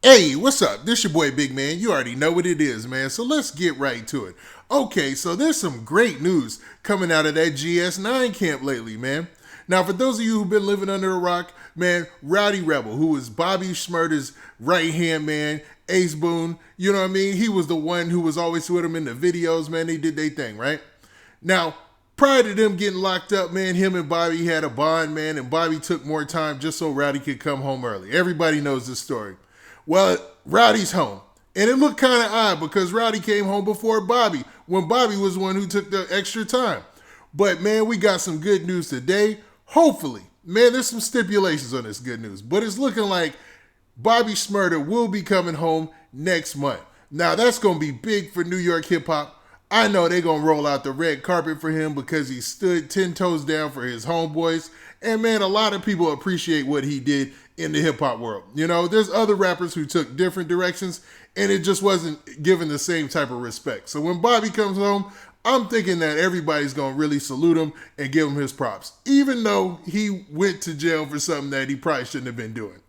Hey, what's up? This your boy Big Man. You already know what it is, man. So let's get right to it. Okay, so there's some great news coming out of that GS9 camp lately, man. Now, for those of you who've been living under a rock, man, Rowdy Rebel, who was Bobby Shmurda's right-hand man, Ace Boone, you know what I mean? He was the one who was always with him in the videos, man. They did their thing, right? Now, prior to them getting locked up, man, him and Bobby had a bond, man, and Bobby took more time just so Rowdy could come home early. Everybody knows this story. Well, Rowdy's home. And it looked kind of odd because Rowdy came home before Bobby, when Bobby was the one who took the extra time. But, man, we got some good news today. Hopefully. Man, there's some stipulations on this good news. But it's looking like Bobby Shmurda will be coming home next month. Now, that's going to be big for New York hip-hop. I know they're going to roll out the red carpet for him because he stood 10 toes down for his homeboys. And, man, a lot of people appreciate what he did in the hip-hop world. You know, there's other rappers who took different directions, and it just wasn't given the same type of respect. So when Bobby comes home, I'm thinking that everybody's going to really salute him and give him his props, even though he went to jail for something that he probably shouldn't have been doing.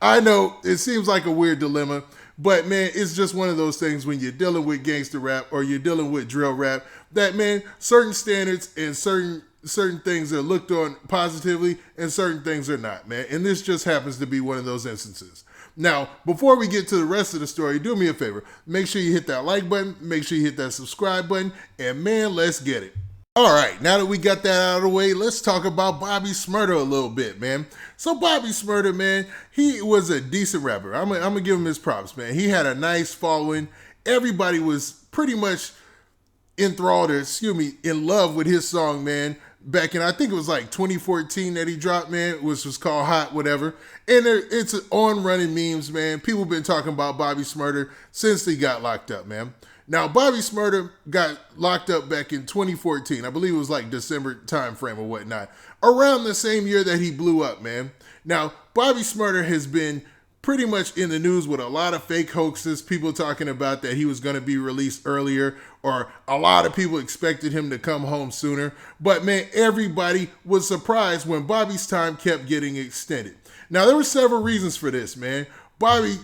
I know it seems like a weird dilemma, but, man, it's just one of those things when you're dealing with gangster rap or you're dealing with drill rap that, man, certain standards and certain things are looked on positively and certain things are not, man. And this just happens to be one of those instances. Now, before we get to the rest of the story, do me a favor. Make sure you hit that like button. Make sure you hit that subscribe button. And, man, let's get it. All right, now that we got that out of the way, let's talk about Bobby Shmurda a little bit, man. So Bobby Shmurda, man, he was a decent rapper. I'm gonna give him his props, man. He had a nice following. Everybody was pretty much enthralled, or in love with his song, man. Back in, I think it was like 2014 that he dropped, man, which was called Hot Whatever. And it's on running memes, man. People been talking about Bobby Shmurda since he got locked up, man. Now, Bobby Shmurda got locked up back in 2014. I believe it was like December time frame or whatnot. Around the same year that he blew up, man. Now, Bobby Shmurda has been pretty much in the news with a lot of fake hoaxes, people talking about that he was going to be released earlier, or a lot of people expected him to come home sooner. But, man, everybody was surprised when Bobby's time kept getting extended. Now, there were several reasons for this, man. Bobby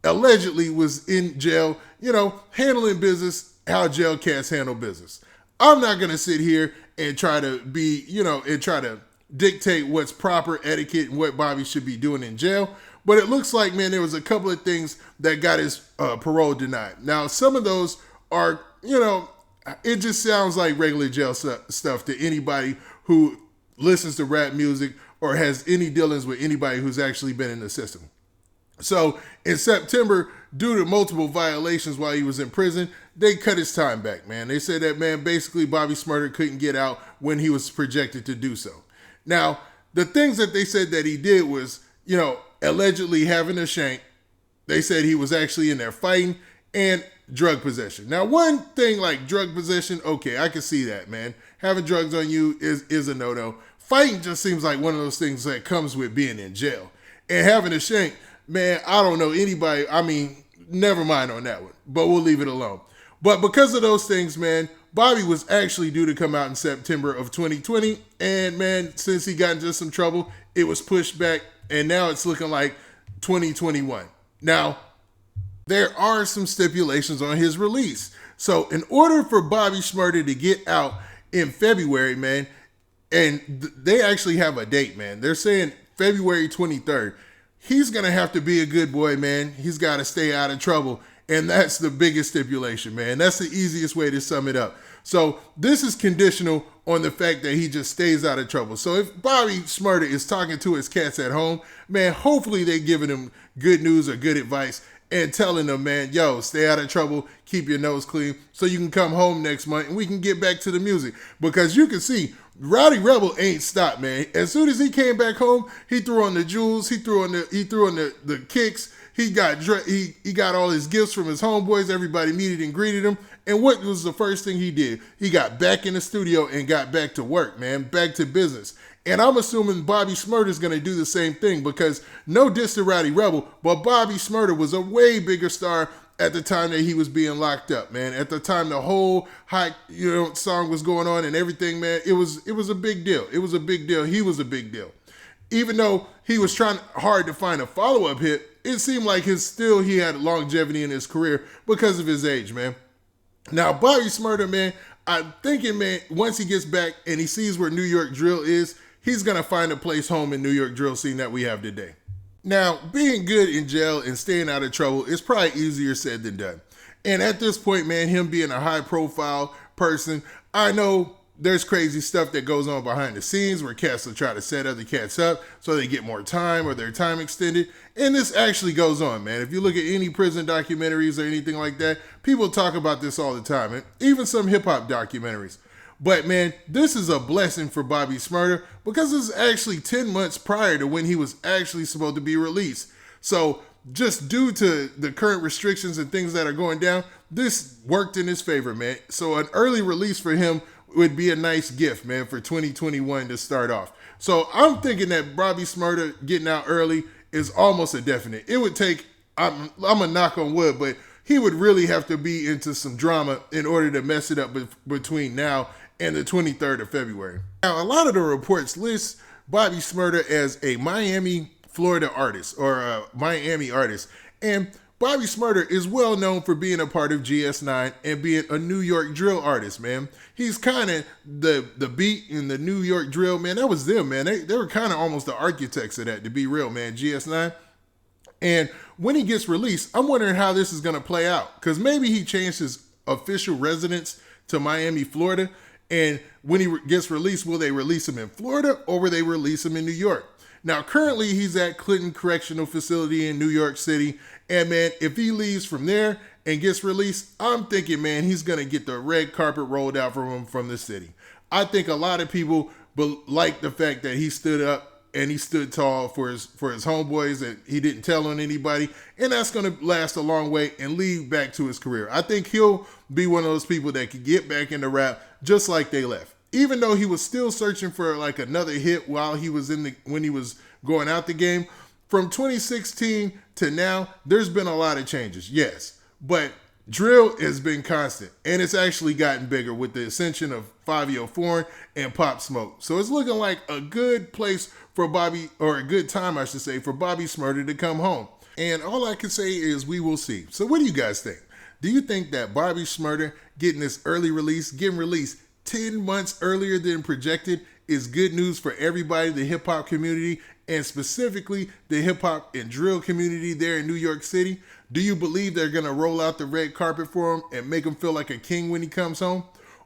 allegedly was in jail, handling business how jail cats handle business. I'm not going to sit here and try to be, and try to dictate what's proper etiquette and what Bobby should be doing in jail. But it looks like, man, there was a couple of things that got his parole denied. Now, some of those are, it just sounds like regular jail stuff to anybody who listens to rap music or has any dealings with anybody who's actually been in the system. So in September, due to multiple violations while he was in prison, they cut his time back, man. They said that, man, basically Bobby Shmurda couldn't get out when he was projected to do so. Now, the things that they said that he did was, allegedly having a shank. They said he was actually in there fighting, and drug possession. Now, one thing like drug possession, okay, I can see that, man. Having drugs on you is a no-no. Fighting just seems like one of those things that comes with being in jail. And having a shank, man, I don't know anybody. I mean, never mind on that one, but we'll leave it alone. But because of those things, man, Bobby was actually due to come out in September of 2020. And, man, since he got into some trouble, it was pushed back. And now it's looking like 2021. Now, there are some stipulations on his release. So in order for Bobby Shmurda to get out in February, man, and they actually have a date, man. They're saying February 23rd. He's going to have to be a good boy, man. He's got to stay out of trouble. And that's the biggest stipulation, man. That's the easiest way to sum it up. So this is conditional on the fact that he just stays out of trouble. So if Bobby Shmurda is talking to his cats at home, man, hopefully they giving him good news or good advice and telling them, man, yo, stay out of trouble, keep your nose clean so you can come home next month and we can get back to the music. Because you can see Rowdy Rebel ain't stopped, man. As soon as he came back home, he threw on the jewels, he threw on the kicks. He got all his gifts from his homeboys. Everybody meted and greeted him. And what was the first thing he did? He got back in the studio and got back to work, man, back to business. And I'm assuming Bobby Shmurda is going to do the same thing because no diss to Rowdy Rebel, but Bobby Shmurda was a way bigger star at the time that he was being locked up, man. At the time the whole hot, song was going on and everything, man, it was a big deal. It was a big deal. He was a big deal. Even though he was trying hard to find a follow-up hit, it seemed like he had longevity in his career because of his age, man. Now, Bobby Shmurda, man, I'm thinking, man, once he gets back and he sees where New York drill is, he's going to find a place home in New York drill scene that we have today. Now, being good in jail and staying out of trouble is probably easier said than done. And at this point, man, him being a high profile person, I know there's crazy stuff that goes on behind the scenes where cats will try to set other cats up so they get more time or their time extended. And this actually goes on, man. If you look at any prison documentaries or anything like that, people talk about this all the time, and even some hip hop documentaries. But man, this is a blessing for Bobby Shmurda because this is actually 10 months prior to when he was actually supposed to be released. So just due to the current restrictions and things that are going down, this worked in his favor, man. So an early release for him would be a nice gift, man, for 2021 to start off. So I'm thinking that Bobby Shmurda getting out early is almost a definite. It would take, I'm a knock on wood, but he would really have to be into some drama in order to mess it up between now and the 23rd of February. Now, a lot of the reports list Bobby Shmurda as a Miami, Florida artist or a Miami artist. And Bobby Shmurda is well known for being a part of GS9 and being a New York drill artist, man. He's kind of the beat in the New York drill, man. That was them, man. They were kind of almost the architects of that, to be real, man, GS9. And when he gets released, I'm wondering how this is going to play out, because maybe he changed his official residence to Miami, Florida. And when he gets released, will they release him in Florida or will they release him in New York? Now, currently, he's at Clinton Correctional Facility in New York City. And, man, if he leaves from there and gets released, I'm thinking, man, he's going to get the red carpet rolled out for him from the city. I think a lot of people like the fact that he stood up and he stood tall for his homeboys, and he didn't tell on anybody. And that's going to last a long way and lead back to his career. I think he'll be one of those people that could get back into rap just like they left. Even though he was still searching for like another hit while he was when he was going out the game, from 2016 to now, there's been a lot of changes, yes. But drill has been constant, and it's actually gotten bigger with the ascension of Fivio Foreign and Pop Smoke. So it's looking like a good place for Bobby, or a good time, I should say, for Bobby Shmurda to come home. And all I can say is we will see. So what do you guys think? Do you think that Bobby Shmurda getting this early release, getting released 10 months earlier than projected, is good news for everybody, the hip hop community, and specifically the hip hop and drill community there in New York City? Do you believe they're going to roll out the red carpet for him and make him feel like a king when he comes home?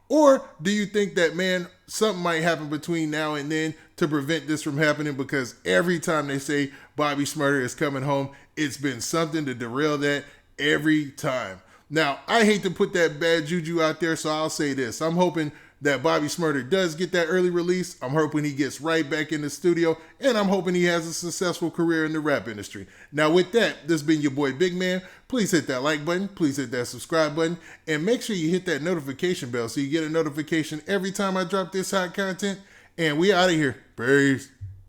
Or do you think that, man, something might happen between now and then to prevent this from happening? Because every time they say Bobby Shmurda is coming home, it's been something to derail that every time. Now, I hate to put that bad juju out there, so I'll say this. I'm hoping that Bobby Shmurda does get that early release. I'm hoping he gets right back in the studio, and I'm hoping he has a successful career in the rap industry. Now, with that, this has been your boy Big Man. Please hit that like button. Please hit that subscribe button. And make sure you hit that notification bell so you get a notification every time I drop this hot content. And we out of here. Peace.